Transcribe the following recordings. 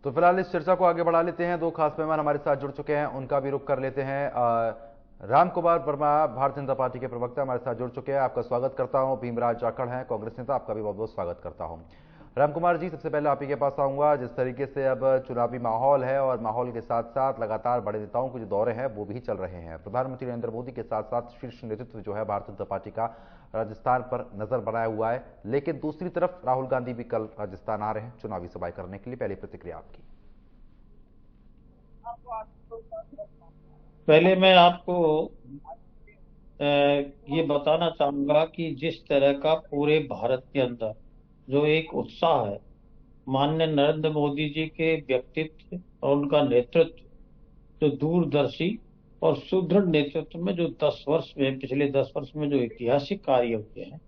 तो फिलहाल इस चर्चा को आगे बढ़ा लेते हैं। दो खास मेहमान हमारे साथ जुड़ चुके हैं, उनका भी रुख कर लेते हैं। राम कुमार वर्मा भारतीय जनता पार्टी के प्रवक्ता हमारे साथ जुड़ चुके हैं, आपका स्वागत करता हूं। भीमराज जाखड़ हैं कांग्रेस नेता, आपका भी बहुत बहुत स्वागत करता हूं। राम कुमार जी, सबसे पहले आप ही के पास आऊंगा। जिस तरीके से अब चुनावी माहौल है और माहौल के साथ साथ लगातार बड़े नेताओं के जो दौरे हैं वो भी चल रहे हैं, प्रधानमंत्री नरेंद्र मोदी के साथ साथ शीर्ष नेतृत्व जो है भारतीय जनता पार्टी का राजस्थान पर नजर बनाया हुआ है, लेकिन दूसरी तरफ राहुल गांधी भी कल राजस्थान आ रहे हैं चुनावी सभाएं करने के लिए। पहली प्रतिक्रिया आपकी। पहले मैं आपको ये बताना चाहूंगा कि जिस तरह का पूरे भारत के अंदर जो एक उत्साह है माननीय नरेंद्र मोदी जी के व्यक्तित्व और उनका नेतृत्व, जो दूरदर्शी और सुदृढ़ नेतृत्व में जो 10 वर्ष में, पिछले 10 वर्ष में जो ऐतिहासिक कार्य हुए हैं,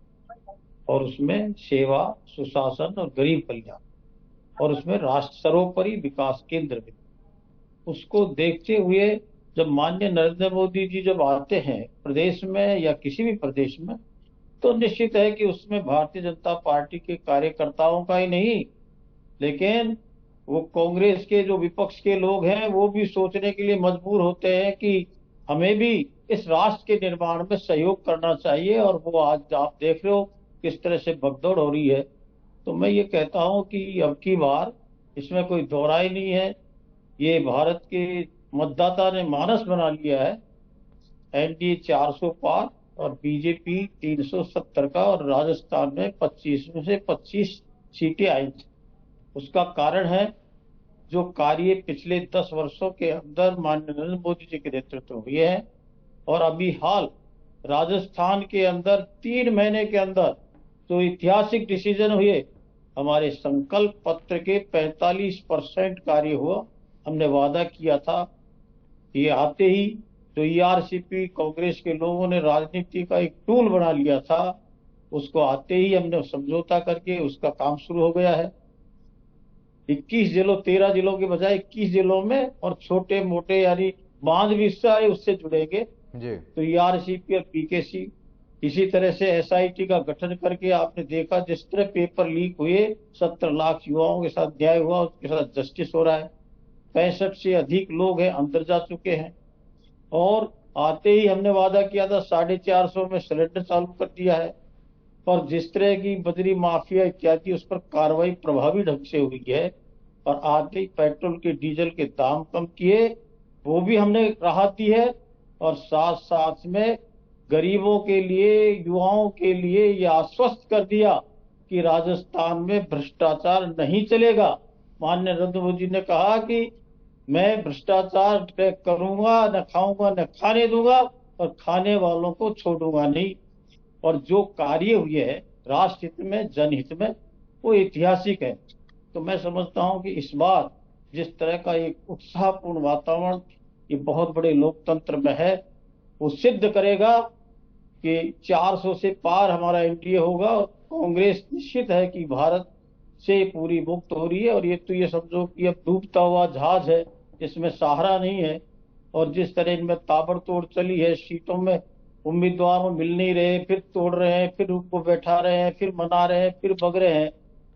और उसमें सेवा, सुशासन और गरीब कल्याण, और उसमें राष्ट्र सर्वोपरि विकास केंद्र में, उसको देखते हुए जब माननीय नरेंद्र मोदी जी जब आते हैं प्रदेश में या किसी भी प्रदेश में, तो निश्चित है कि उसमें भारतीय जनता पार्टी के कार्यकर्ताओं का ही नहीं, लेकिन वो कांग्रेस के जो विपक्ष के लोग हैं वो भी सोचने के लिए मजबूर होते हैं कि हमें भी इस राष्ट्र के निर्माण में सहयोग करना चाहिए। और वो आज आप देख रहे हो किस तरह से भगदौड़ हो रही है। तो मैं ये कहता हूं कि अब की बार इसमें कोई दोहराई नहीं है, ये भारत के मतदाता ने मानस बना लिया है। एनडीए 400 पार और बीजेपी 370 का, और राजस्थान में 25 में से 25 सीटें आई थी। उसका कारण है जो कार्य पिछले 10 वर्षों के अंदर माननीय नरेंद्र मोदी जी के नेतृत्व में हुए हैं। और अभी हाल राजस्थान के अंदर 3 महीने के अंदर जो ऐतिहासिक डिसीजन हुए, हमारे संकल्प पत्र के 45% कार्य हुआ। हमने वादा किया था, ये आते ही जो ईआरसीपी कांग्रेस के लोगों ने राजनीति का एक टूल बना लिया था, उसको आते ही हमने समझौता करके उसका काम शुरू हो गया है। 21 जिलों, 13 जिलों के बजाय 21 जिलों में, और छोटे मोटे यानी बांध भी सारे उससे जुड़ेंगे। जी। तो ईआरसीपी और पीकेसी, इसी तरह से एसआईटी का गठन करके आपने देखा जिस तरह पेपर लीक हुए, 17 लाख युवाओं के साथ न्याय हुआ, उसके साथ जस्टिस हो रहा है। 65 से अधिक लोग हैं अंदर जा चुके हैं। और आते ही हमने वादा किया था 450 में सिलेंडर चालू कर दिया है। और जिस तरह की बजरी माफिया इत्यादि, उस पर कार्रवाई प्रभावी ढंग से हुई है। और आते ही पेट्रोल के, डीजल के दाम कम किए, वो भी हमने राहत दी है। और साथ साथ में गरीबों के लिए, युवाओं के लिए ये आश्वस्त कर दिया कि राजस्थान में भ्रष्टाचार नहीं चलेगा। माननीय नरेंद्र मोदी जी ने कहा कि मैं भ्रष्टाचार करूंगा, न खाऊंगा न खाने दूंगा, और खाने वालों को छोड़ूंगा नहीं। और जो कार्य हुए हैं राष्ट्र हित में, जनहित में, वो ऐतिहासिक है। तो मैं समझता हूं कि इस बार जिस तरह का एक उत्साहपूर्ण वातावरण ये बहुत बड़े लोकतंत्र में है, वो सिद्ध करेगा कि 400 से पार हमारा एनडीए होगा। और कांग्रेस निश्चित है कि भारत से पूरी मुक्त हो रही है। और ये तो ये समझो कि अब डूबता हुआ जहाज है, इसमें सहारा नहीं है। और जिस तरह इनमें ताबड़तोड़ चली है, सीटों में उम्मीदवारों मिल नहीं रहे, फिर तोड़ रहे हैं, फिर उनको बैठा रहे हैं, फिर मना रहे हैं, फिर भग रहे हैं।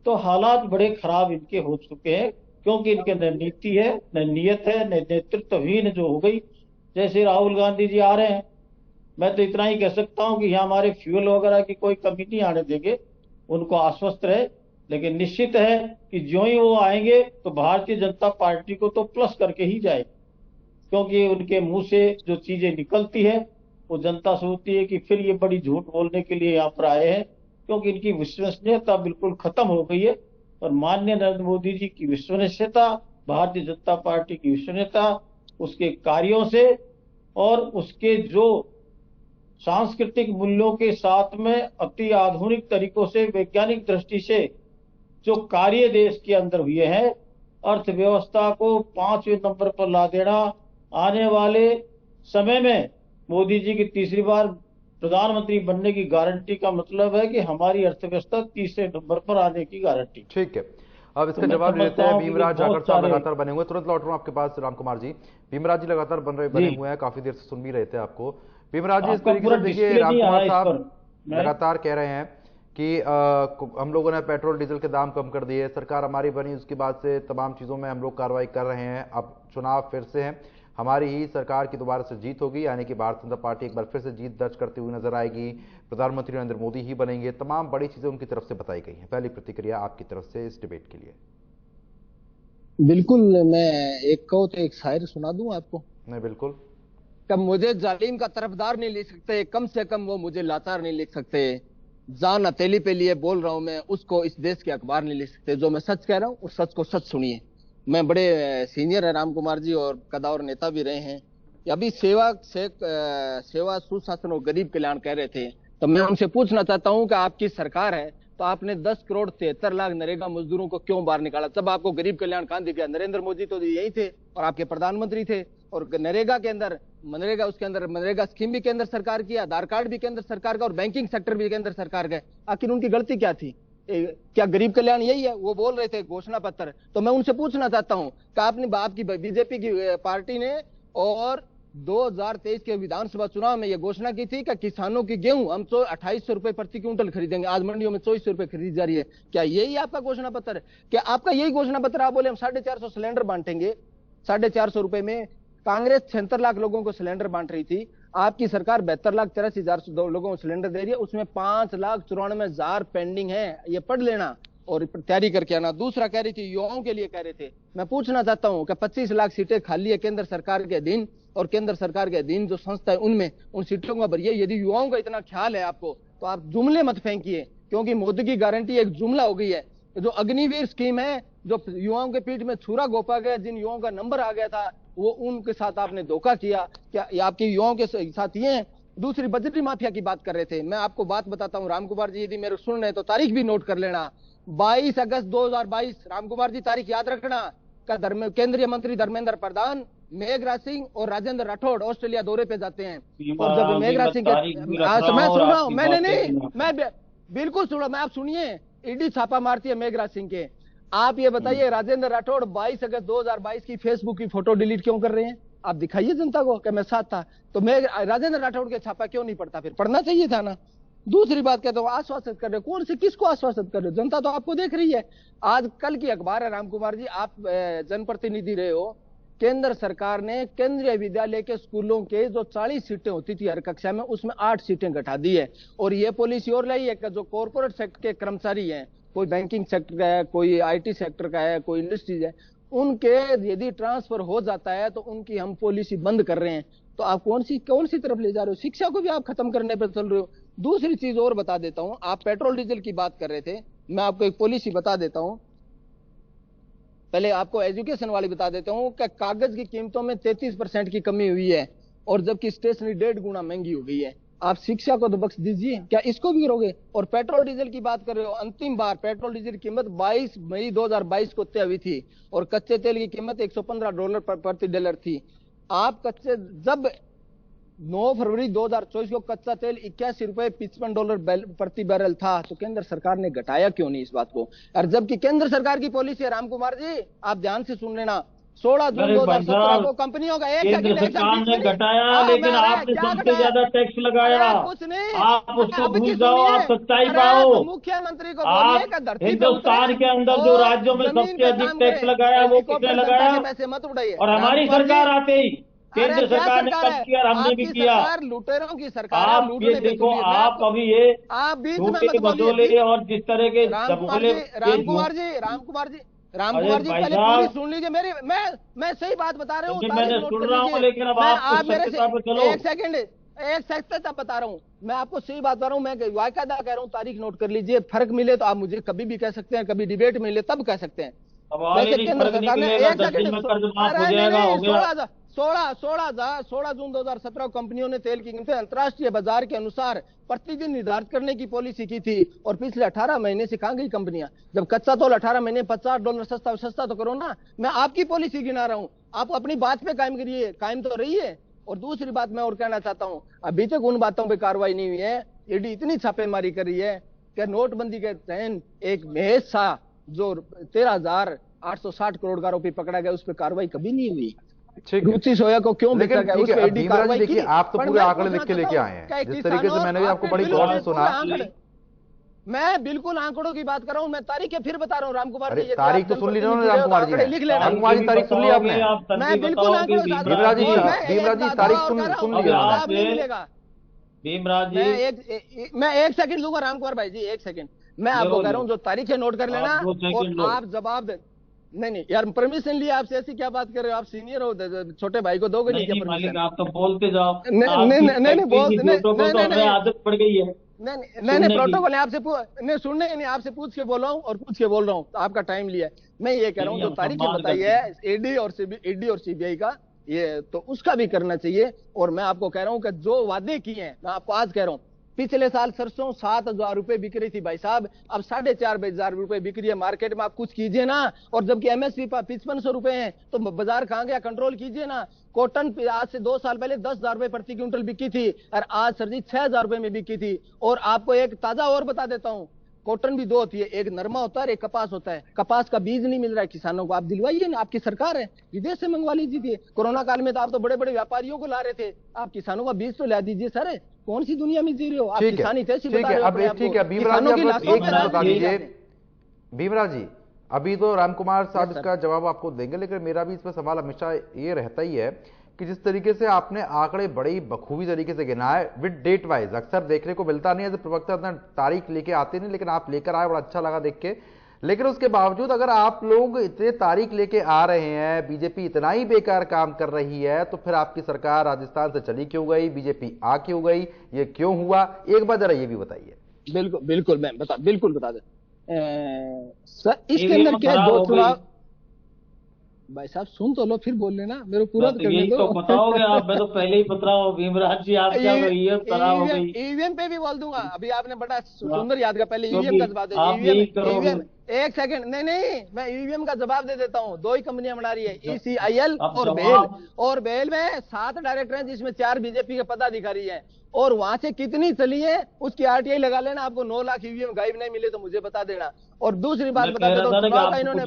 तो हालात बड़े खराब इनके हो चुके हैं, क्योंकि इनके न नीति है, न नियत है, न नेतृत्वहीन जो हो गई। जैसे राहुल गांधी जी आ रहे हैं, मैं तो इतना ही कह सकता हूं कि यहाँ हमारे फ्यूल वगैरह की कोई कमी नहीं आने देंगे, उनको आश्वस्त रहे। लेकिन निश्चित है कि जो ही वो आएंगे तो भारतीय जनता पार्टी को तो प्लस करके ही जाएगी, क्योंकि उनके मुंह से जो चीजें निकलती है वो जनता सोचती है कि फिर ये बड़ी झूठ बोलने के लिए यहाँ पर आए हैं, क्योंकि इनकी विश्वसनीयता बिल्कुल खत्म हो गई है। और माननीय नरेंद्र मोदी जी की विश्वसनीयता, भारतीय जनता पार्टी की विश्वसनीयता, उसके कार्यों से और उसके जो सांस्कृतिक मूल्यों के साथ में अति आधुनिक तरीकों से, वैज्ञानिक दृष्टि से जो कार्य देश के अंदर हुए हैं, अर्थव्यवस्था को 5वें नंबर पर ला देना, आने वाले समय में मोदी जी की तीसरी बार प्रधानमंत्री बनने की गारंटी का मतलब है कि हमारी अर्थव्यवस्था तीसरे नंबर पर आने की गारंटी। ठीक है, अब तो इसका मैं जवाब लेते समझता हैं। हूँ कि ये भीमराज जाखड़ बहुत साहब सारे। लगातार बने हुए, तुरंत लौट रहा हूं आपके पास राम कुमार जी। भीमराज जी लगातार जी, बने हुए हैं, काफी देर से सुन भी रहे थे आपको। भीमराज जी, इस आपका तरीके पूरा से देखिए, डिस्प्ले राम नहीं आ कुमार रहा इस साहब पर। मैं लगातार कह रहे हैं कि हम लोगों ने पेट्रोल डीजल के दाम कम कर दिए, सरकार हमारी बनी, उसके बाद से तमाम चीज़ों में हम लोग कार्रवाई कर रहे हैं, अब चुनाव फिर से हैं, हमारी ही सरकार की दोबारा से जीत होगी, यानी कि भारतीय जनता पार्टी एक बार फिर से जीत दर्ज करती हुई नजर आएगी, प्रधानमंत्री नरेंद्र मोदी ही बनेंगे, तमाम बड़ी चीज़ें उनकी तरफ से बताई गई हैं। पहली प्रतिक्रिया आपकी तरफ से इस डिबेट के लिए। बिल्कुल, मैं एक कहो तो एक शायर सुना दूं आपको। नहीं, बिल्कुल। कब मुझे जालिम का तरफदार नहीं लिख सकते, कम से कम वो मुझे लाचार नहीं लिख सकते, जान हथेली पे लिए बोल रहा हूं मैं, उसको इस देश के अखबार नहीं लिख सकते। जो मैं सच कह रहा हूं उस सच को सच सुनिए। मैं बड़े सीनियर है राम कुमार जी और कदावर नेता भी रहे हैं। अभी सेवा सुशासन और गरीब कल्याण कह रहे थे, तो मैं उनसे पूछना चाहता हूं कि आपकी सरकार है तो आपने 10 करोड़ 73 लाख नरेगा मजदूरों को क्यों बाहर निकाला? तब आपको गरीब कल्याण कहां दिख गया? नरेंद्र मोदी तो यही थे और आपके प्रधानमंत्री थे। और नरेगा के अंदर मनरेगा स्कीम भी केंद्र सरकार की, आधार कार्ड भी केंद्र सरकार का और बैंकिंग सेक्टर भी केंद्र सरकार का। आखिर उनकी गलती क्या थी? क्या गरीब कल्याण यही है? वो बोल रहे थे घोषणा पत्र। तो मैं उनसे पूछना चाहता हूं कि आपकी बीजेपी की पार्टी ने और 2023 के विधानसभा चुनाव में यह घोषणा की थी कि किसानों की गेहूं हम 2800 रुपए प्रति क्विंटल खरीदेंगे, आज मंडियों में 2400 रुपए खरीदी जा रही है। क्या यही आपका घोषणा पत्र है? क्या आपका यही घोषणा पत्र? आप बोले हम 450 सिलेंडर बांटेंगे, 450 रुपए में। कांग्रेस 76 लाख लोगों को सिलेंडर बांट रही थी, आपकी सरकार 72,83,000 लोगों को सिलेंडर दे रही है, उसमें 5,94,000 पेंडिंग है। ये पढ़ लेना और तैयारी करके आना। दूसरा कह रही थी युवाओं के लिए कह रहे थे, मैं पूछना चाहता हूं कि 25 लाख सीटें खाली है केंद्र सरकार के अधीन, और केंद्र सरकार के अधीन जो संस्था है उनमें उन सीटों को भरिए। यदि युवाओं का इतना ख्याल है आपको तो आप जुमले मत फेंकिए, क्योंकि मोदी की गारंटी एक जुमला हो गई है। जो अग्निवीर स्कीम है, जो युवाओं के पीठ में छुरा घोंपा गया, जिन युवाओं का नंबर आ गया था, वो उनके साथ आपने धोखा किया। क्या आपके युवाओं के साथ ये हैं? दूसरी बजरी माफिया की बात कर रहे थे, मैं आपको बात बताता हूं राम कुमार जी, यदि मेरे सुन रहे हैं तो तारीख भी नोट कर लेना। 22 अगस्त 2022, राम कुमार जी तारीख याद रखना, का केंद्रीय मंत्री धर्मेंद्र प्रधान, मेघराज सिंह और राजेंद्र राठौड़ ऑस्ट्रेलिया दौरे पे जाते हैं। और जब मेघराज सिंह मैं सुन रहा हूं, मैंने नहीं, मैं बिल्कुल सुन रहा, मैं आप सुनिए। ईडी छापा मारती है मेघराज सिंह के। आप ये बताइए राजेंद्र राठौड़ 22 अगस्त 2022 की फेसबुक की फोटो डिलीट क्यों कर रहे हैं? आप दिखाइए जनता को कि मैं साथ था। तो मैं राजेंद्र राठौड़ के छापा क्यों नहीं पड़ता? फिर पढ़ना चाहिए था ना। दूसरी बात कहता हूं, आश्वासित कर रहे हो, कौन से किसको आश्वासित कर रहे हो? जनता तो आपको देख रही है। आज कल की अखबार है राम कुमार जी, आप जनप्रतिनिधि रहे हो। केंद्र सरकार ने केंद्रीय विद्यालय के स्कूलों के जो 40 सीटें होती थी हर कक्षा में, उसमें 8 सीटें घटा दी है। और ये पॉलिसी और लाई है कि जो कॉर्पोरेट सेक्टर के कर्मचारी हैं, कोई बैंकिंग सेक्टर का है, कोई आईटी सेक्टर का है, कोई इंडस्ट्रीज है, उनके यदि ट्रांसफर हो जाता है तो उनकी हम पॉलिसी बंद कर रहे हैं। तो आप कौन सी तरफ ले जा रहे हो? शिक्षा को भी आप खत्म करने पर चल रहे हो। दूसरी चीज और बता देता हूं, आप पेट्रोल डीजल की बात कर रहे थे, मैं आपको एक पॉलिसी बता देता हूं। पहले आपको एजुकेशन वाली बता देता हूं कि कागज की कीमतों में 33% की कमी हुई है, और जबकि स्टेशनरी 1.5 गुना महंगी हो गई है। आप शिक्षा को तो बख्श दीजिए, क्या इसको भी करोगे? और पेट्रोल डीजल की बात कर रहे हो, अंतिम बार पेट्रोल डीजल की कीमत 22 मई 2022 को तय हुई थी, और कच्चे तेल की कीमत $115 प्रति डॉलर थी। आप जब 9 फरवरी 2024 को कच्चा तेल $81.55 प्रति बैरल था, तो केंद्र सरकार ने घटाया क्यों नहीं इस बात को? और जबकि केंद्र सरकार की पॉलिसी है राम कुमार जी, आप ध्यान से सुन लेना, 16 जून 2017 को कंपनियों का केंद्र सरकार ने घटाया, लेकिन आपने सबसे ज्यादा टैक्स लगाया। कुछ नहीं, आप उसको भूल जाओ, आप सच्चाई पाओ। मुख्यमंत्री को आप हिंदुस्तान के अंदर जो राज्यों में सबसे अधिक टैक्स लगाया वो किसने लगाया? पैसे मत उड़ाइए। और हमारी सरकार आते ही केंद्र सरकार ने कब किया, हमने भी किया। लुटेरों की सरकार। आप ये देखो, आप अभी ये झूठे बदोले और जिस तरह के राम कुमार जी पहले पूरी सुन लीजिए मेरी। मैं सही बात बता रहा हूँ, मैंने सुन रहा हूँ, लेकिन अब आप मेरे से एक सेकंड तक बता रहा हूँ। मैं आपको सही बात बता रहा हूँ, मैं वाकायदा कह रहा हूँ, तारीख नोट कर लीजिए। फर्क मिले तो आप मुझे कभी भी कह सकते हैं, कभी डिबेट मिले तब कह सकते हैं। 16 जून 2017 कंपनियों ने तेल की कीमतें अंतर्राष्ट्रीय बाजार के अनुसार प्रतिदिन निर्धारित करने की पॉलिसी की थी, और पिछले 18 महीने से कहां गई कंपनियां? जब कच्चा तेल 18 महीने $50 सस्ता तो करो ना। मैं आपकी पॉलिसी गिना रहा हूं, आप अपनी बात पे कायम करिए, कायम तो रही है। और दूसरी बात मैं और कहना चाहता हूं, अभी तक उन बातों पर कार्रवाई नहीं हुई है। ईडी इतनी छापेमारी कर रही है कि नोटबंदी के तहत एक महेश शाह जो 13,860 करोड़ का आरोपी पकड़ा गया, उस पर कार्रवाई कभी नहीं हुई। रुचि सोया को क्यों बेचा गया, उस पे ईडी कार्रवाई की। आप तो पूरे आंकड़े लिख के लेके आए हैं, जिस तरीके से मैंने भी आपको बड़ी गौर से सुना। मैं बिल्कुल आंकड़ों की बात कर रहा हूँ, मैं तारीखें फिर बता रहा हूँ राम कुमार जी। तारीख तो सुन ली ना राम कुमार जी ने, लिख लेना। राम कुमार जी तारीख सुन ली आपने? मैं बिल्कुल आंकड़ों भीमराज जी तारीख सुन ली जवाब नहीं मिलेगा भीमराज जी। मैं एक सेकंड दूंगा राम कुमार भाई जी, एक सेकंड। मैं आपको कह रहा हूँ जो तारीखें नोट कर लेना और आप जवाब दे। नहीं यार, परमिशन लिया आपसे, ऐसी क्या बात कर रहे हो? आप सीनियर हो, छोटे भाई को दोगे नहीं क्या परमिशन? आप तो बोलते जाओ। नहीं बोल, नहीं आदत पड़ गई है। नहीं प्रोटोकॉल आपसे नहीं सुनने, नहीं आपसे पूछ के बोल रहा हूँ और पूछ के बोल रहा हूँ, आपका टाइम लिया। मैं ये कह रहा हूँ जो तारीखें बताई है ईडी और सीबीआई का, ये तो उसका भी करना चाहिए। और मैं आपको कह रहा हूँ कि जो वादे किए हैं, मैं आपको आज कह रहा हूँ, पिछले साल सरसों 7,000 रुपए बिक रही थी भाई साहब, अब 4,500 रुपए बिक रही है मार्केट में। आप कुछ कीजिए ना। और जबकि एमएसपी 5500 रुपए है, तो बाजार कहां गया? कंट्रोल कीजिए ना। कॉटन आज से 2 साल पहले 10,000 रुपए प्रति क्विंटल बिकी थी और आज सर जी 6,000 रुपए में बिकी थी। और आपको एक ताजा और बता देता हूं, कॉटन भी 2 होती है, एक नरमा होता है और एक कपास होता है। कपास का बीज नहीं मिल रहा है किसानों को, आप दिलवाइए ना, आपकी सरकार है, विदेश से मंगवा लीजिए। कोरोना काल में तो आप तो बड़े बड़े व्यापारियों को ला रहे थे, आप किसानों का बीज तो ला दीजिए सर। कौन सी दुनिया में जी रहे हो आप? किसानी थे, ठीक है। अब ठीक है भीमराज जी, भीमराज जी अभी तो राम कुमार साहब इसका जवाब आपको देंगे, लेकिन मेरा भी इस पर सवाल हमेशा ये रहता ही है कि जिस तरीके से आपने आंकड़े बड़ी बखूबी तरीके से गिना है विद डेट वाइज, अक्सर देखने को मिलता नहीं है, प्रवक्ता इतना तारीख लेके आते नहीं, लेकिन आप लेकर आए, बड़ा अच्छा लगा देख के। लेकिन उसके बावजूद अगर आप लोग इतने तारीख लेके आ रहे हैं, बीजेपी इतना ही बेकार काम कर रही है, तो फिर आपकी सरकार राजस्थान से चली क्यों गई? बीजेपी आ क्यों गई? ये क्यों हुआ? एक बार जरा ये भी बताइए। बिल्कुल मैं बिल्कुल बता दे सर। इसके अंदर क्या दो चुनाव, भाई साहब सुन तो लो फिर बोल लेना, मेरे पूरा तो करने दो। तो बताओगे आप? मैं तो पहले ही बता रहा हूँ भीमराज जी, आप क्या ईवीएम पे भी बोल दूंगा। अभी आपने बड़ा सुंदर याद किया, पहले ईवीएम का जवाब दे। ईवीएम एक सेकंड, नहीं मैं ईवीएम का जवाब दे देता हूँ। 2 ही कंपनियां बना रही है, ECIL और बेल। और बेल में 7 डायरेक्टर हैं, जिसमें 4 बीजेपी के पदाधिकारी हैं। और वहां से कितनी चली है उसकी RTI लगा लेना। आपको 9 लाख ईवीएम गायब नहीं मिले तो मुझे बता देना। और दूसरी बात बता देता हूँ, चुनाव का इन्होंने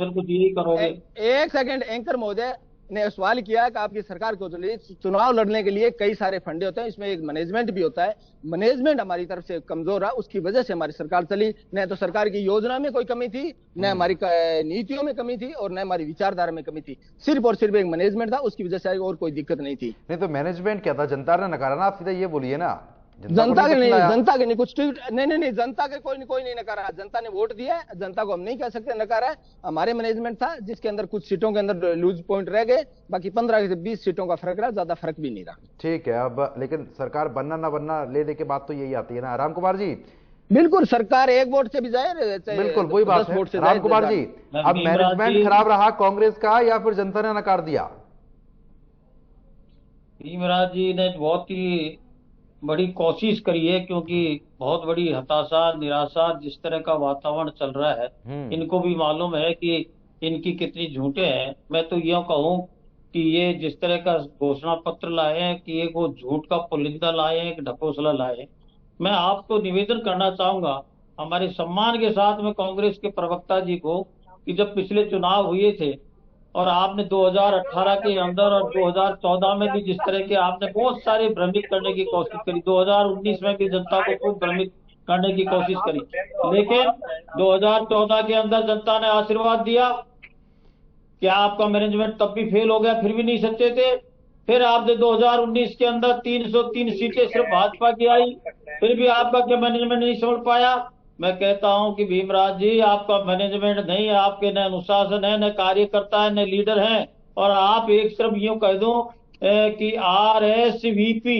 एक सेकंड एंकर महोदय ने सवाल किया कि आपकी सरकार को चुनाव लड़ने के लिए कई सारे फंडे होते हैं, इसमें एक मैनेजमेंट भी होता है। मैनेजमेंट हमारी तरफ से कमजोर रहा, उसकी वजह से हमारी सरकार चली। न तो सरकार की योजना में कोई कमी थी, न हमारी नीतियों में कमी थी, और न हमारी विचारधारा में कमी थी। सिर्फ और सिर्फ एक मैनेजमेंट था, उसकी वजह से और कोई दिक्कत नहीं थी। नहीं तो मैनेजमेंट क्या था? जनता ने नकारा ना, आप सीधा ये बोलिए ना। जनता के नहीं कुछ नहीं जनता के कोई नहीं नकारा। जनता ने वोट दिया, जनता को हम नहीं कह सकते नकारा। हमारे मैनेजमेंट था जिसके अंदर कुछ सीटों के अंदर लूज पॉइंट रह गए, बाकी 15 से 20 सीटों का फर्क रहा, ज्यादा फर्क भी नहीं रहा। ठीक है। अब लेकिन सरकार बनना ना बनना लेने के बाद तो यही आती है ना राम कुमार जी। बिल्कुल, सरकार 1 वोट से भी जाए, बिल्कुल वही बात है राम कुमार जी। अब मैनेजमेंट खराब रहा कांग्रेस का या फिर जनता ने नकार दिया? भीमराज जी ने बहुत ही बड़ी कोशिश करी है, क्योंकि बहुत बड़ी हताशा निराशा जिस तरह का वातावरण चल रहा है, इनको भी मालूम है कि इनकी कितनी झूठे हैं। मैं तो यूं कहूं कि ये जिस तरह का घोषणा पत्र लाए हैं कि एक वो झूठ का पुलिंदा लाए हैं, एक ढकोसला लाए हैं। मैं आपको निवेदन करना चाहूंगा हमारे सम्मान के साथ में कांग्रेस के प्रवक्ता जी को, कि जब पिछले चुनाव हुए थे और आपने 2018 के अंदर और 2014 में भी जिस तरह के आपने बहुत सारे भ्रमित करने की कोशिश करी, 2019 में भी जनता को खूब भ्रमित करने की कोशिश करी, लेकिन 2014 के अंदर जनता ने आशीर्वाद दिया। क्या आपका मैनेजमेंट तब भी फेल हो गया? फिर भी नहीं सच्चे थे। फिर आपने 2019 के अंदर 303 सीटें सिर्फ भाजपा की आई, फिर भी आपका क्या मैनेजमेंट नहीं संभल पाया? मैं कहता हूं कि भीमराज जी, आपका मैनेजमेंट नहीं है, आपके न अनुशासन है, न कार्यकर्ता है, न लीडर है। और आप एक सिर्फ यूं कह दो कि RSVP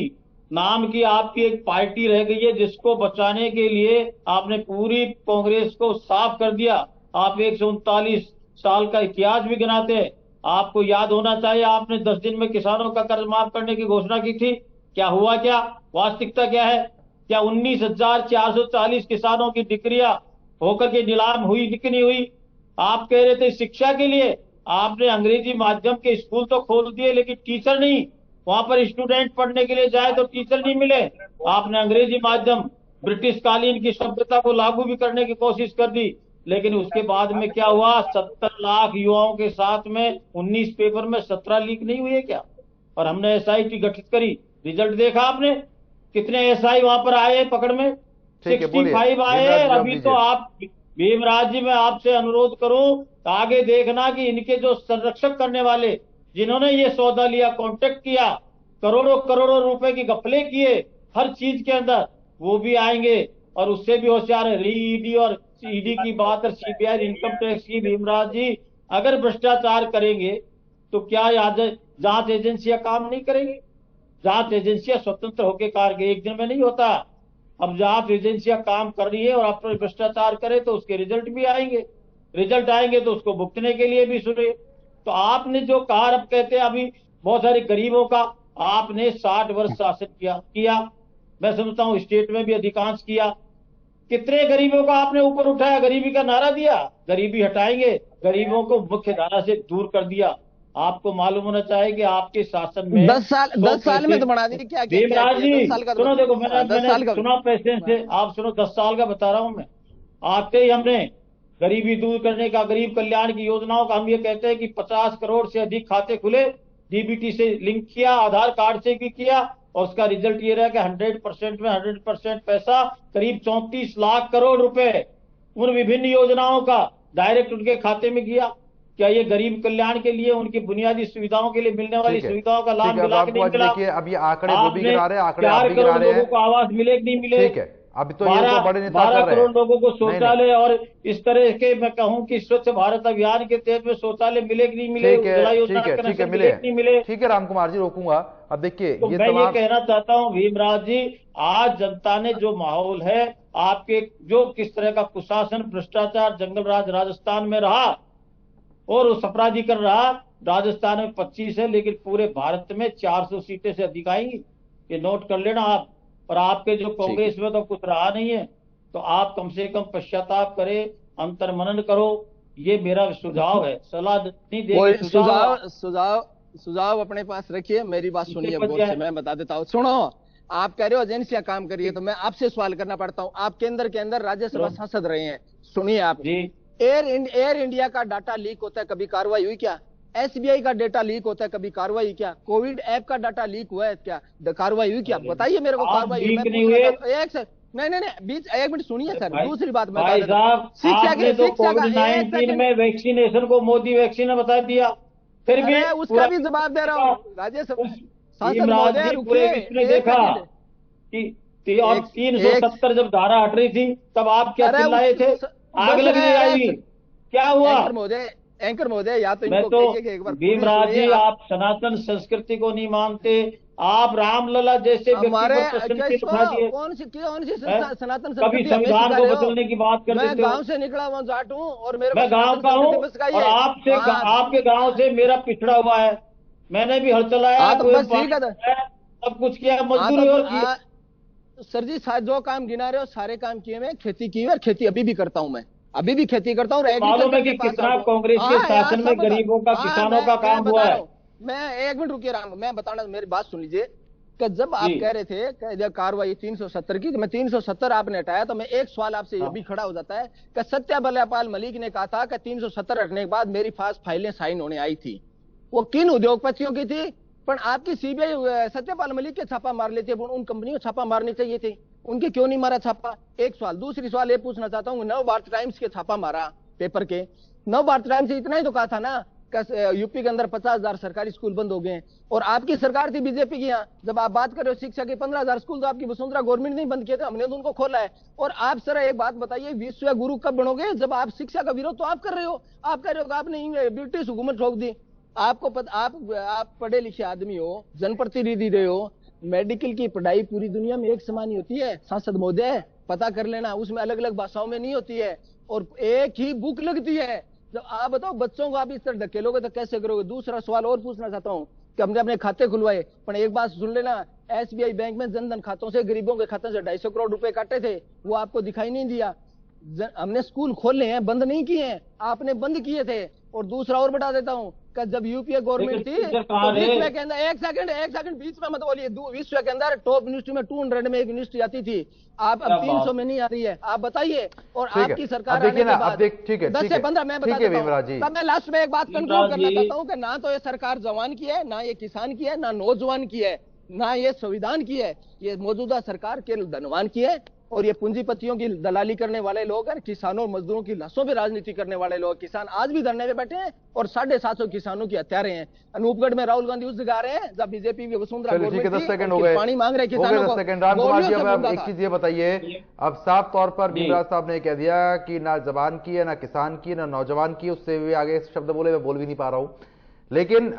नाम की आपकी एक पार्टी रह गई है, जिसको बचाने के लिए आपने पूरी कांग्रेस को साफ कर दिया। आप 139 साल का इतिहास भी गिनाते हैं। आपको याद होना चाहिए, आपने 10 दिन में किसानों का कर्ज माफ करने की घोषणा की थी। क्या हुआ? क्या वास्तविकता क्या है? क्या 19,440 किसानों की डिग्रियां होकर के नीलाम हुई कि नहीं हुई? आप कह रहे थे शिक्षा के लिए आपने अंग्रेजी माध्यम के स्कूल तो खोल दिए, लेकिन टीचर नहीं। वहां पर स्टूडेंट पढ़ने के लिए जाए तो टीचर नहीं मिले। आपने अंग्रेजी माध्यम ब्रिटिश कालीन की सभ्यता को लागू भी करने की कोशिश कर दी, लेकिन उसके बाद में क्या हुआ? 70 लाख युवाओं के साथ में 19 पेपर में 17 लीक नहीं हुए क्या? और हमने SIT गठित करी, रिजल्ट देखा आपने? कितने SI वहां पर आए पकड़ में? ठीक है, बोलिए 65 आए भीमराज हैं जवाब अभी। तो दीजिए। आप भीमराज जी, मैं आपसे अनुरोध करूं तो आगे देखना कि इनके जो संरक्षक करने वाले, जिन्होंने ये सौदा लिया, कॉन्ट्रैक्ट किया, करोड़ों करोड़ों रुपए की घपले किए हर चीज के अंदर, वो भी आएंगे। और उससे भी होशियार है ईडी और ईडी की बात और सीबीआई इनकम टैक्स की। भीमराज जी, अगर भ्रष्टाचार करेंगे तो क्या जांच एजेंसियां काम नहीं करेंगी? जांच एजेंसियां स्वतंत्र होकर कार्य एक दिन में नहीं होता। अब जांच एजेंसियां काम कर रही है और आप पर भ्रष्टाचार करे तो उसके रिजल्ट भी आएंगे। रिजल्ट आएंगे तो उसको भुगतने के लिए भी सुने। तो आपने जो कहा, अब कहते हैं अभी बहुत सारे गरीबों का, आपने 60 वर्ष शासन किया। मैं समझता हूं स्टेट में भी अधिकांश किया। कितने गरीबों का आपने ऊपर उठाया, गरीबी का नारा दिया, गरीबी हटाएंगे, गरीबों को मुख्य धारा से दूर कर दिया। आपको मालूम होना चाहिए कि आपके शासन में 10 साल में तो बढ़ा दी। क्या क्या क्या भीमराज किया? जी 10 साल का तो सुनो, देखो मैंने 10 साल का सुना पेशेंस से, आप सुनो, 10 साल का बता रहा हूं मैं। आते ही हमने गरीबी दूर करने का, गरीब कल्याण की योजनाओं का, हम ये कहते हैं कि 50 करोड़ से अधिक खाते खुले, डीबीटी से लिंक किया, आधार कार्ड से भी किया, और उसका रिजल्ट ये रहा कि 100% में 100% पैसा, करीब 34 लाख करोड़ रुपए उन विभिन्न योजनाओं का डायरेक्ट उनके खाते में गया। क्या ये गरीब कल्याण के लिए, उनकी बुनियादी सुविधाओं के लिए मिलने वाली सुविधाओं का लाभ मिला कि नहीं मिला? देखिए अब ये आंकड़े वो भी गिरा रहे हैं, आंकड़े आप 4 भी गिरा करोड़ रहे लोगों हैं। को आवास मिले कि नहीं मिले? ठीक है, अभी तो ये तो बड़े नेता कर 12 रहे करोड़ हैं। लोगों को नहीं, शौचालय, और इस तरह के मैं कहूं कि स्वच्छ भारत अभियान के तहत में शौचालय मिले कि नहीं मिले? ठीक उज्ज्वला है, योजना ठीक है, के ठीक है, अंदर मिले, कि नहीं मिले? ठीक है राम कुमार जी, रोकूंगा। अब देखिए तो ये मैं ये तमाम, कहना चाहता हूं भीमराज जी, आज जनता ने जो माहौल है, आपके जो किस तरह का कुशासन, भ्रष्टाचार, जंगल राज राजस्थान में रहा, और उस अपराधीकरण रहा। राजस्थान में 25 है, लेकिन पूरे भारत में 400 सीटें से अधिक आएंगी, ये नोट कर लेना आप। और आपके जो कांग्रेस में तो कुछ रहा नहीं है, तो आप कम से कम पश्चाताप करें, अंतर्मनन करो। ये मेरा सुझाव है, सलाह नहीं देंगे, सुझाव अपने पास रखिए। मेरी बात सुनिए गौर से, मैं बता देता हूँ। सुनो, आप कह रहे हो एजेंसियां काम करिए, तो मैं आपसे सवाल करना पड़ता हूँ। आप केंद्र के अंदर राज्यसभा सांसद रहे हैं, सुनिए आप जी। एयर इंडिया का डाटा लीक होता है, कभी कार्रवाई हुई क्या? एसबीआई का डाटा लीक होता है, कभी कार्रवाई क्या? कोविड ऐप का डाटा लीक हुआ है क्या? कार्रवाई हुई क्या? बताइए मेरे को। कार्रवाई एक मिनट सुनिए सर। दूसरी बात मैं भाई साहब, आपने तो कोविड-19 में वैक्सीनेशन को मोदी वैक्सीन बता दिया, फिर भी उसका भी जवाब दे रहा हूँ। राज्यसभा सांसद महोदय रुकिए, देखा कि और 370 जब धारा हट रही थी, तब आप क्या चिल्लाए थे? आग लगने आई, क्या हुआ? एंकर महोदय, या तो मैं इनको तो कहिए कि एक बार भीमराज जी, आप सनातन संस्कृति को नहीं मानते, आप रामलला जैसे हमारे कौन सी सनातन संस्कृति? कभी संविधान को बदलने की बात करते थे। मैं गांव से निकला हुआ जाट हूँ, और मेरे मैं गांव का हूँ, और आपके गांव से मेरा पिछड़ा हुआ है। मैंने भी हल चलाया, सब कुछ किया, मजदूरी और किया। सर जी, जो काम गिना रहे हो सारे काम किए, मैं खेती की है, और खेती अभी भी करता हूँ। मैं अभी भी खेती करता हूँ। मालूम है कि कितना कांग्रेस के शासन में गरीबों का, किसानों का काम हुआ है। मैं एक मिनट रुकिए राम, मैं बताना, मेरी बात सुन लीजिए। कि जब आप कह रहे थे कि जब कार्रवाई 370 की, मैं 370 आपने हटाया, तो मैं एक सवाल आपसे ये भी खड़ा हो जाता है कि सत्यपाल मलिक ने कहा था कि 370 हटने के बाद मेरी पास फाइलें साइन होने आई थी। वो किन उद्योगपतियों की थी? पर आपकी सीबीआई सत्यपाल मलिक के छापा मार लेती है, उन कंपनियों छापा मारनी चाहिए थी, उनके क्यों नहीं मारा छापा? एक सवाल। दूसरी सवाल ये पूछना चाहता हूँ, नव भारत टाइम्स के छापा मारा पेपर के। नव भारत टाइम्स से इतना ही तो कहा था ना, यूपी के अंदर 50,000 सरकारी स्कूल बंद हो गए, और आपकी सरकार थी बीजेपी की। यहाँ जब आप बात कर रहे हो शिक्षा के 15,000 स्कूल, तो आपकी वसुंधरा गवर्नमेंट नहीं बंद किए थे, हमने तो उनको खोला है। और आप सर एक बात बताइए, विश्व गुरु कब बनोगे? जब आप शिक्षा का विरोध तो आप कर रहे हो। आप कह रहे हो कि आपने ब्रिटिश हुकूमत ठोक दी। आपको आप पढ़े लिखे आदमी हो, जनप्रतिनिधि रहे हो। मेडिकल की पढ़ाई पूरी दुनिया में एक समान ही होती है सांसद महोदय, पता कर लेना, उसमें अलग अलग भाषाओं में नहीं होती है, और एक ही बुक लगती है। जब आप बताओ बच्चों को आप इस तरह ढकेलोगे तो कैसे करोगे? दूसरा सवाल और पूछना चाहता हूँ कि हमने अपने खाते खुलवाए, पर एक बात सुन लेना, एसबीआई बैंक में जनधन खातों से, गरीबों के खाते से 250 करोड़ रुपए काटे थे, वो आपको दिखाई नहीं दिया। हमने स्कूल खोले हैं, बंद नहीं किए हैं, आपने बंद किए थे। और दूसरा और बता देता हूँ कि जब यूपीए गवर्नमेंट थी, तो विश्व के अंदर एक सेकंड बीच में मत बोलिए, विश्व के अंदर टॉप यूनिवर्सिटी में 200 में एक यूनिवर्सिटी आती थी, आप अब 300 में नहीं आ रही है। आप बताइए। और आपकी सरकार आने के बाद 10 से 15, मैं बता देता हूं। तब मैं लास्ट में एक बात कंक्लूड करना चाहता हूँ कि ना तो ये सरकार जवान की है, ना ये किसान की है, ना नौजवान की है, ना ये संविधान की है, ये मौजूदा सरकार केवल धनवान की है। और ये पूंजीपतियों की दलाली करने वाले लोग हैं, किसानों और मजदूरों की लाशों पे राजनीति करने वाले लोग। किसान आज भी धरने पे बैठे हैं और 750 किसानों की हत्यारे हैं। अनूपगढ़ में राहुल गांधी उस जगह रहे हैं जब बीजेपी की वसुंधरा गवर्नमेंट 10 सेकंड हो गए, पानी मांग रहे किसानों को। राम कुमार जी, अब एक चीज ये बताइए, अब साफ तौर पर भीमराज साहब ने कह दिया कि ना जबान की है, ना किसान की, ना नौजवान की, उससे भी आगे शब्द बोले, मैं बोल भी नहीं पा रहा हूं। लेकिन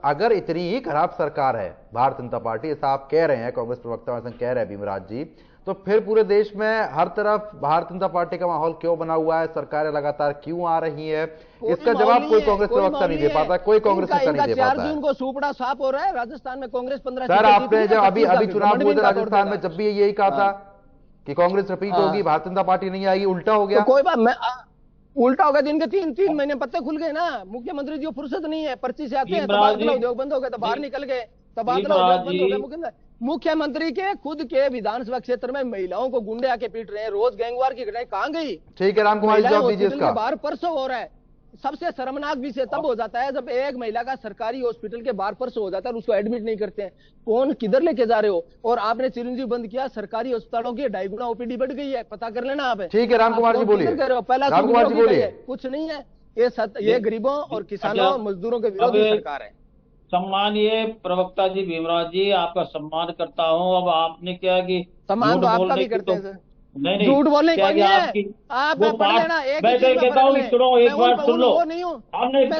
अगर इतनी ही खराब सरकार है भारतीय जनता पार्टी, ऐसा आप कह रहे हैं, कांग्रेस प्रवक्ता कह रहे हैं भीमराज जी, तो फिर पूरे देश में हर तरफ भारतीय जनता पार्टी का माहौल क्यों बना हुआ है? सरकारें लगातार क्यों आ रही है? इसका जवाब कोई कांग्रेस प्रवक्ता नहीं दे पाता, कोई कांग्रेस नेता नहीं दे पाता है। उनको सुपड़ा साफ हो रहा है। राजस्थान में कांग्रेस 15 सर, आपने जब अभी चुनाव हुए थे राजस्थान में, जब भी यही कहा था कि कांग्रेस रिपीट होगी, भारतीय जनता पार्टी नहीं आएगी, उल्टा हो गया। कोई बात, मैं उल्टा हो गया। दिन के तीन महीने पत्ते खुल गए ना। मुख्यमंत्री जी फुर्सत नहीं है, पर्ची से आते हैं, तबादला उद्योग बंद हो गए, तो बाहर निकल गए, तबादला उद्योग बंद हो गए। मुख्यमंत्री के खुद के विधानसभा क्षेत्र में महिलाओं को गुंडे आके पीट रहे हैं, रोज गैंगवार की घटनाएं कहां गई? ठीक है राम कुमार जी, जवाब दीजिए इसका। बाहर परसों हो रहा है। सबसे शर्मनाक विषय तब हो जाता है जब एक महिला का सरकारी हॉस्पिटल के बाहर परसों हो जाता है और उसको एडमिट नहीं करते हैं। कौन किधर लेके जा रहे हो? और आपने चिरंजीव बंद किया, सरकारी अस्पतालों की 2.5 गुना ओपीडी बढ़ गई है, पता कर लेना आप। ठीक है राम कुमार जी बोलिए। पहला राम कुमार जी बोलिए। कुछ नहीं है, ये गरीबों और किसानों मजदूरों के विरोधी सरकार है। सम्मानीय प्रवक्ता जी भीमराज जी, आपका सम्मान करता हूं। अब आपने क्या कि सम्मान तो आपका भी करते हैं सर। नहीं, झूठ बोलने को नहीं है। आप पढ़ लेना, मैं कहता हूँ सुनो, एक बार सुन लो। आपने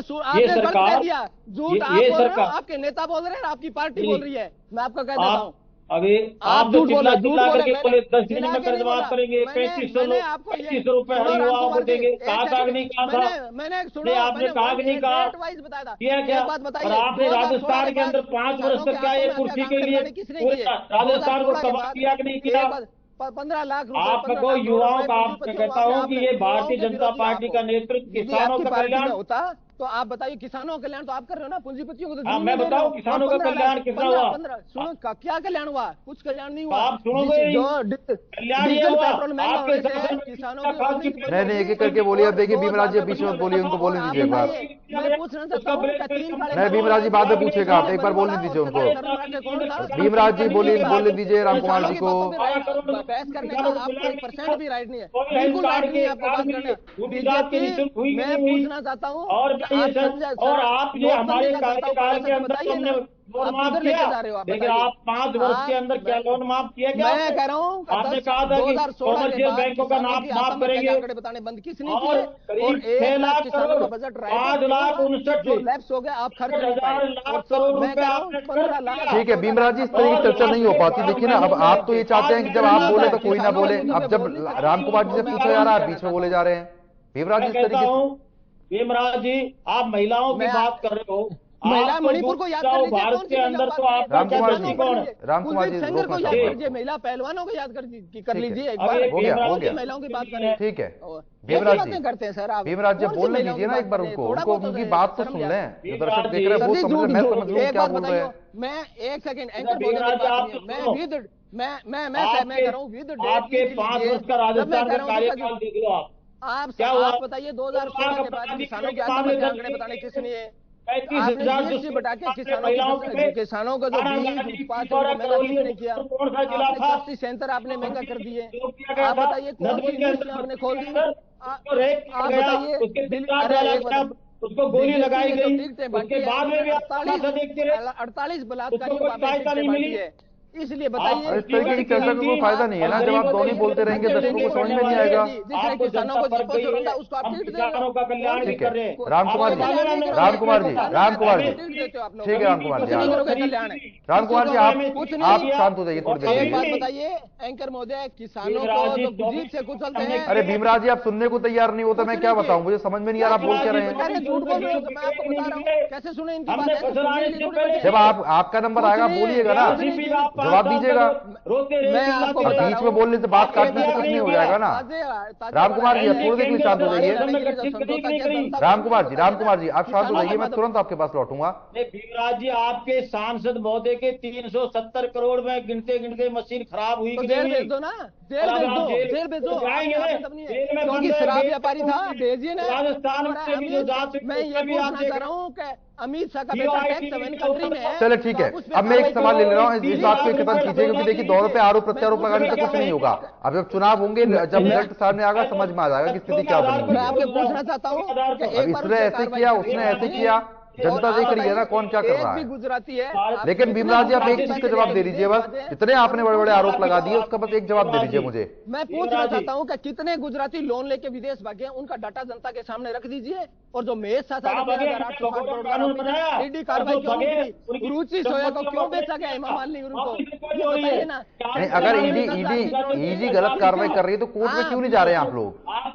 सरकार दिया झूठ, आप बोल रहे हो, आपके नेता बोल रहे हैं, आपकी पार्टी बोल रही है। मैं आपको कह देता हूँ, अभी आप जो चिल्ला करके बोले 10 दिन में कर्जमाफ करेंगे, 3500 रुपए हर युवाओं को देंगे, कहा नहीं कहा था? मैंने आपने कहा नहीं कहा? क्या बात बताइए, आपने राजस्थान के अंदर 5 वर्ष तक क्या ये कुर्सी के लिए राजस्थान को तबाह किया कि नहीं किया? 15 लाख आपको युवाओं का आप कहता हूँ कि ये भारतीय जनता पार्टी का नेतृत्व किसानों का कल्याण होता तो आप बताइए, किसानों का कल्याण तो आप कर रहे हो ना, पूंजीपतियों को तो मैं बताऊं किसानों का कल्याण कितना हुआ? सुनो, क्या कल्याण हुआ? कुछ कल्याण नहीं हुआ। आप सुनोगे डीजल पेट्रोल महंगा होने से किसानों की नहीं, एक एक करके बोलिए। अब देखिए भीमराज जी बीच में बोलिए, उनको बोलने दीजिए एक बार। मैं पूछना चाहता हूँ, नहीं भीमराज जी बाद में पूछेगा, आप एक बार बोलने दीजिए उनको। भीमराज जी बोलने दीजिए राम कुमार जी को। बहस करने का आपको 1% भी राइट नहीं है, बिल्कुल राइट नहीं है आपको बात करने। बीजेपी, मैं पूछना चाहता हूँ, और आप ये हमारे कार्यकाल के अंदर हमने लोन माफ किया, लेकिन आप 5 वर्ष के अंदर क्या लोन माफ किया? क्या मैं कह रहा हूँ, आपने कहा था कि कॉमर्शियल बैंकों का नाम माफ करेंगे, बताने बंद किसने और करीब 6 लाख करोड़, 5,59,000 लैप्स हो गए, आप खर्च लाख करोड़ रुपए आपने। ठीक है भीमराज जी, इस तरह की चर्चा नहीं हो पाती। देखिए ना, अब आप तो ये चाहते हैं कि जब आप बोले तो कोई ना बोले, अब जब राम कुमार जी से पूछा जा रहा है बीच में बोले जा रहे हैं। भीमराज जी, इस तरीके से भीमराज जी, आप महिलाओं की बात कर रहे हो, महिला मणिपुर को याद कर लीजिए, भारत के अंदर तो आप राम कुमार जी को याद कर लीजिए, महिला पहलवानों को याद कर लीजिए एक बार। हो गया महिलाओं की बात करें, ठीक है भीमराज जी करते हैं सर आप। भीमराज जी बोलने दीजिए ना एक बार उनको उनकी बात तो सुन लें, जो दर्शक देख रहे हैं वो समझ, मैं समझ लूं क्या बोल रहे हैं। मैं एक सेकंड एंकर बोलने की बात नहीं, मैं कर रहा हूँ विद आपके 5 वर्ष का राजस्थान का कार्यकाल देख लो आप क्या हुआ बताइए। 2016 के बाद किसानों के आंकड़े बताने किसने? 35,000 बटा के किसानों का जो बीज किसने किया? कृषि सेंटर आपने महंगा कर दिए। आप बताइए कौन सी यूनिवर्सिटी आपने खोल दी? आप बताइए, उसको गोली लगाई गई, उसके बाद में भी 48 बलात्कारियों है। इसलिए बताइए, इस तरीके की चर्चा में कोई फायदा नहीं है ना। जब आप दोनों बोलते रहेंगे दर्शकों को समझ में नहीं आएगा। ठीक है राम कुमार जी, ठीक है राम कुमार जी, राम कुमार जी आप शांत हो जाइए थोड़ी देर। एक बात बताइए एंकर महोदय, किसानों को तो जीप से कुचलते हैं। अरे भीमराज जी, आप सुनने को तैयार नहीं होता, मैं क्या बताऊं, मुझे समझ में नहीं आ रहा आप बोल क्या रहे हैं। झूठ बोल रहे हो तो मैं आपको बता रहा हूँ, कैसे सुने इनकी बात। जब आपका नंबर आएगा बोलिएगा ना, जवाब दीजिएगा। मैं आपको बीच में बोलने से बात काटने से कुछ नहीं हो जाएगा ना। राम कुमार जी, आप थोड़ी देर के लिए शांत हो जाइए। राम कुमार जी आप शांत हो जाइए, मैं तुरंत आपके पास लौटूंगा। भीमराज जी, आपके सांसद महोदय के 370 करोड़ में गिनते मशीन खराब हुई, जेल भेज दो ना, जेल भेज दो, क्योंकि शराब व्यापारी था, भेजिए ना। राजस्थान मैं ये पूछना चाह रहा हूँ अमित शाह का बेटा टैक्स हेवन कंट्री में है। चलो ठीक है, अब मैं एक सवाल ले ले रहा हूँ, इस बात को खत्म कीजिए, क्योंकि देखिए दोनों पे आरोप प्रत्यारोप लगाने से कुछ नहीं होगा। अब जब चुनाव होंगे, जब रिजल्ट सामने आएगा, समझ में आ जाएगा कि स्थिति क्या बनी मैं है। आपके पूछना चाहता हूँ कि अब इसने ऐसे किया, उसने ऐसे किया, जनता देख रही है ना कौन क्या कर रहा है। गुजराती है। लेकिन भीमराज जी, आप एक चीज का जवाब दे दीजिए बस, जितने आपने बड़े बड़े आरोप लगा दिए उसका बस एक जवाब दे दीजिए मुझे। मैं पूछना चाहता हूँ कि कितने गुजराती लोन लेके विदेश भागे, उनका डाटा जनता के सामने रख दीजिए। और जो महेश शाह ईडी कार्रवाई क्यों नहीं की, रुचि सोया को क्यों बेचा गया हेमा मालिनी को, बताइए ना। नहीं, अगर ईडी गलत कार्रवाई कर रही है तो कोर्ट में क्यों नहीं जा रहे हैं आप लोग? कहाँ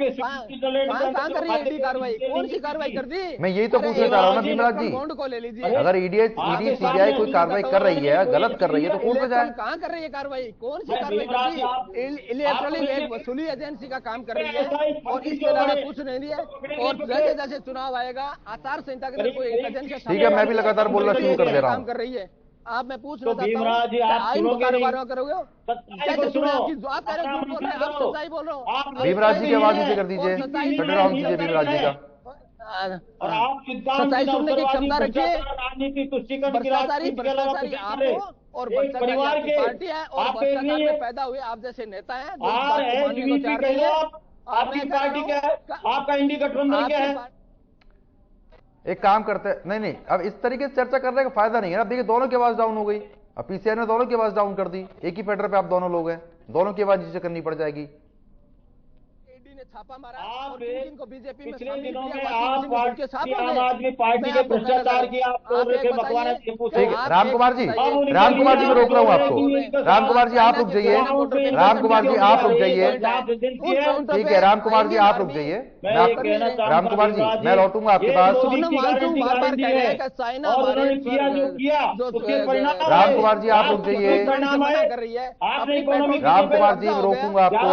कर रही है ईडी कार्रवाई, कौन सी कार्रवाई कर दी? मैं यही तो पूछना चाह रहा हूँ ना भीमराज जी, बॉन्ड को ले लीजिए। अगर ईडी सीबीआई कोई कार्रवाई कर रही है, गलत कर रही है, तो कोर्ट में जाए। कहाँ कर रही है कार्रवाई, कौन सी कार्रवाई कर रही है? इलेक्ट्रॉनिक एक वसूली एजेंसी का काम कर रही है और इसके अलावा कुछ नहीं है। और जैसे जैसे चुनाव आएगा, आचार संहिता के अंदर कोई एजेंसी, ठीक है, मैं भी लगातार बोलना शुरू कर दे रहा हूँ। कर रही है। आप मैं पूछना चाहता हूँ, आइन को कारोबार करोगे? कैसे सुनो आपकी बात कर रहे हो, झूठ बोल रहे हैं, आप सच्चाई बोल रहे हो। भीमराज जी की आवाज नीचे कर दीजिए, शट डाउन कीजिए भीमराज जी का। और आप सच्चाई सुनने की क्षमता रखिए। राजनीति तुष्टिकरण भ्रष्टाचारी आप हो और परिवार के पार्टी है और भ्रष्टाचार में पैदा हुए आप जैसे नेता है जो मानने को चाह रहे हैं। आपकी पार्टी क्या है, आपका इंडी गठबंधन क्या है? एक काम करते हैं, नहीं, अब इस तरीके से चर्चा करने का फायदा नहीं है। अब देखिए दोनों की आवाज डाउन हो गई, अब पीसीआर ने दोनों की आवाज डाउन कर दी। एक ही फेडर पे आप दोनों लोग हैं, दोनों की आवाज नीचे करनी पड़ जाएगी। छापा मारा आप को बीजेपी में पिछले दिनों में आप आम आदमी पार्टी के भ्रष्टाचार की आप बोल रहे थे, मकवाना। ठीक है राम कुमार जी, राम कुमार जी मैं रोक रहा हूँ आपको। राम कुमार जी आप रुक जाइए, राम कुमार जी आप रुक जाइए, ठीक है राम कुमार जी आप रुक जाइए। राम कुमार जी मैं लौटूंगा आपके पास। राम कुमार जी आप रुक जाइए, राम कुमार जी रोकूंगा आपको,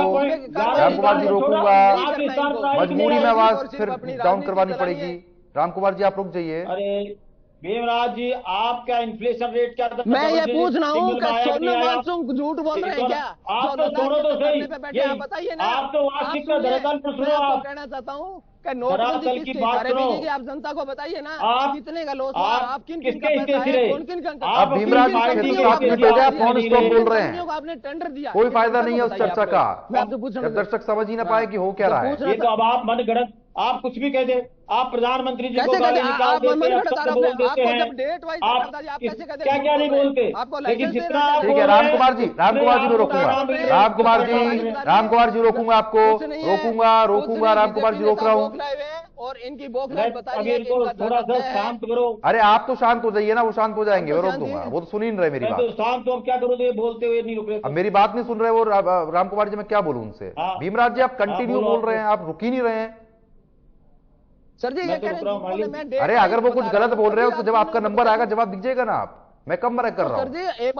राम कुमार जी रोकूंगा, मजबूरी में आवाज फिर डाउन करवानी पड़ेगी। राम कुमार जी आप रुक जाइए। अरे भीमराज जी, आप क्या इन्फ्लेशन रेट क्या? मैं ये पूछ रहा हूँ झूठ बोल रहे हैं क्या? आप तो छोड़ो तो सही, आप बताइए ना। आप तो वार्षिक का धरातल पर सुनो। आप कहना चाहता हूँ कि नोटबंदी की बात करो, आप जनता को बताइए ना आप कितने का लॉस हुआ, आप किन किन का पैसा है, कौन किन का। आप भीमराज 7 मिनट हो गया, फोन स्टॉप बोल रहे हैं, आपने टेंडर दिया, कोई फायदा नहीं है उस चर्चा का। मैं आपसे पूछ रहा हूँ, दर्शक समझ ही ना पाए कि हो क्या रहा है। ये तो अब आप मन गढ़ंत, आप कुछ भी कह दे, आप प्रधानमंत्री जी को गाली निकाल देते हैं, बोल देते हैं, आप क्या क्या नहीं बोलते। लेकिन जितना ठीक है राम कुमार जी मैं रोकूंगा, राम कुमार जी रोकूंगा आपको, रोकूंगा राम कुमार जी रोक रहा हूँ। और इनकी बौखलाहट बताइए, थोड़ा सा शांत करो। अरे आप तो शांत हो जाइए ना, वो शांत हो जाएंगे, मैं रोक दूंगा, वो तो सुन ही नहीं रहे मेरी बात। तो शांत तो अब क्या करोगे, बोलते हुए नहीं रुक रहे। अब मेरी बात नहीं सुन रहे वो राम कुमार जी, मैं क्या बोलूं उनसे। भीमराज जी आप कंटिन्यू बोल रहे हैं, आप रुक ही नहीं रहे हैं। सर जी ये कह रहे हैं, अरे अगर वो कुछ गलत बोल रहे हो तो जब आपका नंबर आएगा जवाब दीजिएगा ना आप। मैं कम मरक कर रहा हूँ। सर जी एक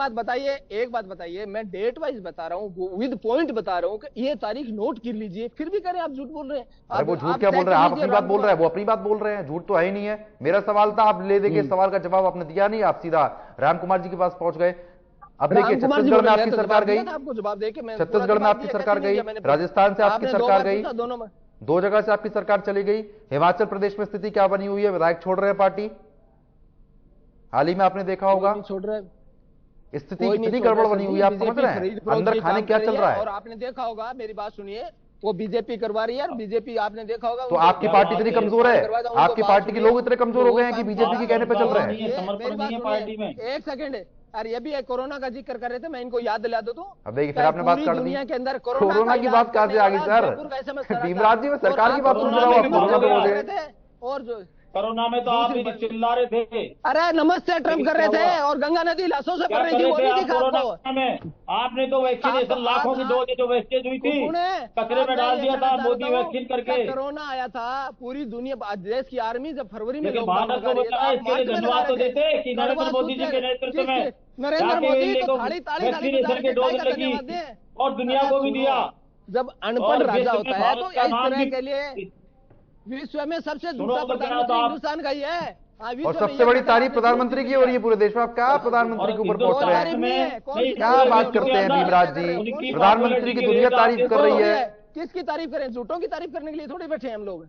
बात बताइए, मैं डेट वाइज बता रहा हूँ, विद पॉइंट बता रहा हूँ कि ये तारीख नोट कर लीजिए, फिर भी करें आप झूठ बोल रहे हैं। अरे वो झूठ क्या बोल रहे हैं, आप अपनी बात बोल रहे हैं, वो अपनी बात बोल रहे हैं, झूठ तो है ही नहीं है। मेरा सवाल था, आप ले देके सवाल का जवाब आपने दिया नहीं, आप सीधा राम कुमार जी के पास पहुंच गए। अब देखिए छत्तीसगढ़ में आपकी सरकार गई, आपको जवाब देके छत्तीसगढ़ में आपकी सरकार गई, राजस्थान से आपकी सरकार गई, दोनों में 2 जगह से आपकी सरकार चली गई। हिमाचल प्रदेश में स्थिति क्या बनी हुई है, विधायक छोड़ रहे हैं पार्टी, हाल ही में आपने देखा होगा। छोड़ रहे स्थिति कितनी गड़बड़ बनी हुई है, आप समझ रहे हैं अंदर खाने क्या चल रहा है। और आपने देखा होगा, मेरी बात सुनिए, वो बीजेपी करवा रही है, बीजेपी आपने देखा होगा। तो आपकी पार्टी इतनी कमजोर है, आपकी पार्टी के लोग इतने कमजोर हो गए हैं कि बीजेपी के कहने पे चल रहे हैं। पार्टी में एक सेकंड, अरे ये भी कोरोना का जिक्र कर रहे थे, मैं इनको याद दिला दूं तो। अब देखिए फिर आपने बात कर दी, दुनिया के अंदर कोरोना की बात कहां से आ गई सर? भीमराज जी मैं सरकार की बात सुन रहा हूँ, कोरोना पे बोल रहे थे। और जो कोरोना में तो आप भी चिल्ला रहे थे, अरे नमस्ते ट्रम्प कर रहे थे, और गंगा नदी लाशों से भर रही थी, वो नहीं दिखा आपको? आपने तो वैक्सीनेशन लाखों की डोज जो वेस्टेज हुई थी कचरे में डाल दिया था मोदी वैक्सीन करके। कोरोना आया था, पूरी दुनिया देश की आर्मी जब फरवरी में भारत को बताया, इसके लिए धन्यवाद तो देते कि नरेंद्र मोदी जी के नेतृत्व में नरेंद्र मोदी को वैक्सीनेशन की डोज लगी और दुनिया को भी दिया। जब अनपढ़ राजा होता है तो इस तरह के लिए विश्व में सबसे दूसरा प्रधानमंत्री हिंदुस्तान का ही है। और सबसे बड़ी तारीफ प्रधानमंत्री की हो रही है पूरे देश में। आप क्या प्रधानमंत्री के ऊपर पहुंच रहे हैं, क्या बात करते हैं भीमराज जी? प्रधानमंत्री की दुनिया तारीफ कर रही है। किसकी तारीफ करें, झूठों की तारीफ करने के लिए थोड़ी बैठे हैं हम लोग।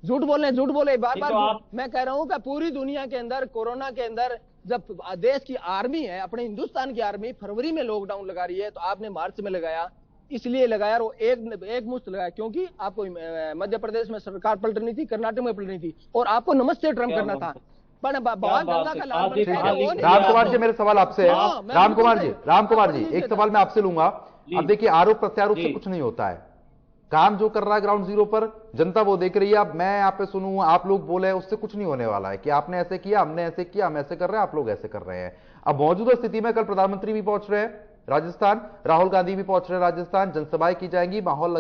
झूठ बोले बार ये बार। तो आप मैं कह रहा हूं कि पूरी दुनिया के अंदर कोरोना के अंदर जब देश की आर्मी है, अपने हिंदुस्तान की आर्मी फरवरी में लॉकडाउन लगा रही है, तो आपने मार्च में लगाया, इसलिए लगाया। और एक मुश्त लगाया क्योंकि आपको मध्य प्रदेश में सरकार पलटनी थी, कर्नाटक में पलटनी थी, और आपको नमस्ते ट्रम्प करना था। पर भगवान गंगा का लाल ठीक है राम कुमार जी, मेरे सवाल आपसे है। राम कुमार जी एक सवाल मैं आपसे लूंगा। अब देखिए, आरोप प्रत्यारोप से कुछ नहीं होता है। काम जो कर रहा है ग्राउंड जीरो पर जनता वो देख रही है। अब मैं यहाँ पे सुनूं, आप लोग बोले, उससे कुछ नहीं होने वाला है कि आपने ऐसे किया, हमने ऐसे किया, हम ऐसे कर रहे हैं, आप लोग ऐसे कर रहे हैं। अब मौजूदा स्थिति में कल प्रधानमंत्री भी पहुंच रहे हैं राजस्थान, राहुल गांधी भी पहुंच रहे हैं राजस्थान, जनसभाएं की जाएंगी, माहौल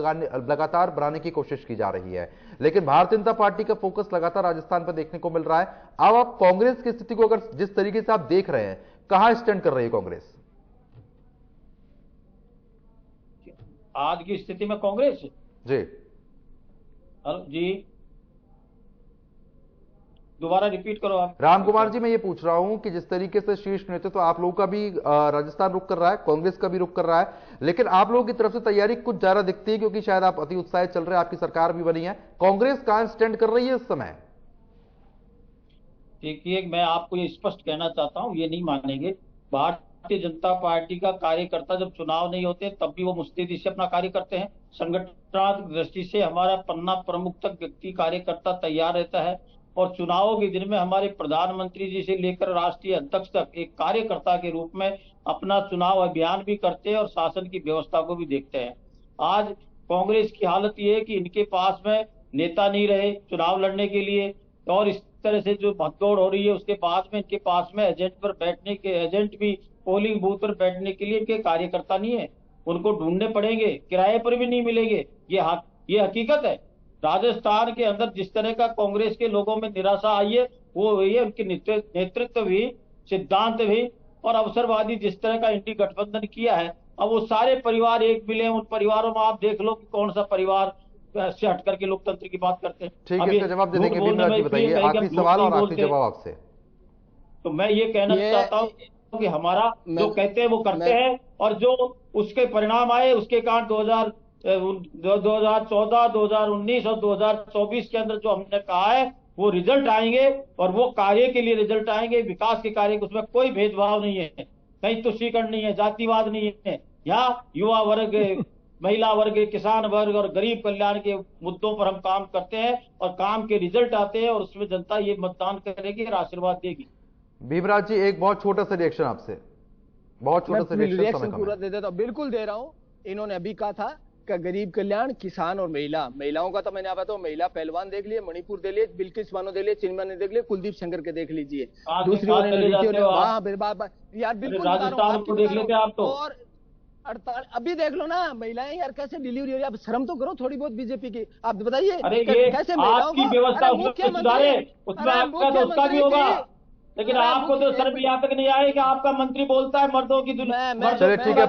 लगातार बनाने की कोशिश की जा रही है। लेकिन भारतीय जनता पार्टी का फोकस लगातार राजस्थान पर देखने को मिल रहा है। अब आप कांग्रेस की स्थिति को अगर जिस तरीके से आप देख रहे हैं, कहां स्टैंड कर रही है कांग्रेस आज की स्थिति में? कांग्रेस जी जी दोबारा रिपीट करो आप। राम कुमार जी, मैं ये पूछ रहा हूं कि जिस तरीके से शीर्ष नेतृत्व तो आप लोगों का भी राजस्थान रुख कर रहा है, कांग्रेस का भी रुख कर रहा है, लेकिन आप लोगों की तरफ से तैयारी कुछ ज्यादा दिखती है क्योंकि शायद आप अति उत्साहित चल रहे हैं, आपकी सरकार भी बनी है। कांग्रेस कहां स्टैंड कर रही है इस समय? देखिए, मैं आपको ये स्पष्ट कहना चाहता हूं, ये नहीं मानेंगे। भारतीय जनता पार्टी का कार्यकर्ता जब चुनाव नहीं होते तब भी वो मुस्तैदी से अपना कार्य करते हैं। संगठनात्मक दृष्टि से हमारा पन्ना प्रमुख तक व्यक्ति कार्यकर्ता तैयार रहता है, और चुनावों के दिन में हमारे प्रधानमंत्री जी से लेकर राष्ट्रीय अध्यक्ष तक एक कार्यकर्ता के रूप में अपना चुनाव अभियान भी करते हैं और शासन की व्यवस्था को भी देखते हैं। आज कांग्रेस की हालत ये है कि इनके पास में नेता नहीं रहे चुनाव लड़ने के लिए, और इस तरह से जो भगदौड़ हो रही है उसके बाद में इनके पास में एजेंट भी पोलिंग बूथ पर बैठने के लिए इनके कार्यकर्ता नहीं है। उनको ढूंढने पड़ेंगे, किराए पर भी नहीं मिलेंगे। ये हकीकत है। राजस्थान के अंदर जिस तरह का कांग्रेस के लोगों में निराशा आई है, वो ये उनके नेतृत्व भी, सिद्धांत भी और अवसरवादी जिस तरह का इंडी गठबंधन किया है, अब वो सारे परिवार एक मिले। उन परिवारों में आप देख लो कि कौन सा परिवार से हट करके लोकतंत्र की बात करते हैं। ठीक है, इसका जवाब दे देंगे। भीमराव जी बताइए, आखिरी सवाल और आखिरी जवाब आपसे। तो मैं ये कहना चाहता हूँ कि हमारा जो कहते हैं वो करते हैं, और जो उसके परिणाम आए उसके कारण 2014, 2019 और 2024 के अंदर जो हमने कहा है वो रिजल्ट आएंगे, और वो कार्य के लिए रिजल्ट आएंगे, विकास के कार्य। उसमें कोई भेदभाव नहीं है, कहीं तुष्टीकरण नहीं है, जातिवाद नहीं है। यहाँ युवा वर्ग, महिला वर्ग, किसान वर्ग और गरीब कल्याण के मुद्दों पर हम काम करते हैं, और काम के रिजल्ट आते हैं, और उसमें जनता ये मतदान करेगी और आशीर्वाद देगी। भीमराव जी, एक बहुत छोटा सा रिएक्शन आपसे, बहुत छोटा सा रिएक्शन पूरा दे देता हूं। बिल्कुल दे रहा हूं। इन्होंने अभी कहा था कि गरीब कल्याण, किसान और महिलाओं का तो मैंने आप बताऊं, महिला पहलवान देख लिए, मणिपुर देख लिए, बिल्किस बानो देख लिए, चिन्मय ने देख लिए, कुलदीप शंकर के देख लीजिए। दूसरी ओर यार बिल्कुल राजस्थान को देख लेते आप तो। और अभी देख लो ना महिलाएं यार कैसे डिलीवरी हो रही है। अब शर्म तो करो थोड़ी बहुत बीजेपी की। आप बताइए कैसे महिलाओं की व्यवस्था सुधारे, उसमें आपका तो उसका भी होगा, लेकिन आपको तो शर्म यहाँ तक नहीं आए कि आपका मंत्री बोलता है मर्दों की दुनिया। चलिए ठीक है,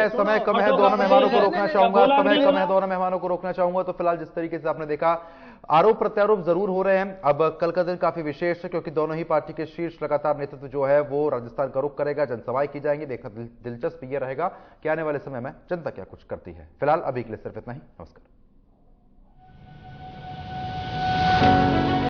समय कम है, दोनों मेहमानों को रोकना चाहूंगा, समय कम है, दोनों मेहमानों को रोकना चाहूंगा। तो फिलहाल जिस तरीके से आपने देखा, आरोप प्रत्यारोप जरूर हो रहे हैं। अब कल का दिन काफी विशेष है क्योंकि दोनों ही पार्टी के शीर्ष लगातार नेतृत्व जो है वो राजस्थान का रुख करेगा, जनसभाएं की जाएंगी। देखना दिलचस्प ये रहेगा कि आने वाले समय में जनता क्या कुछ करती है। फिलहाल अभी के लिए सिर्फ इतना ही। नमस्कार।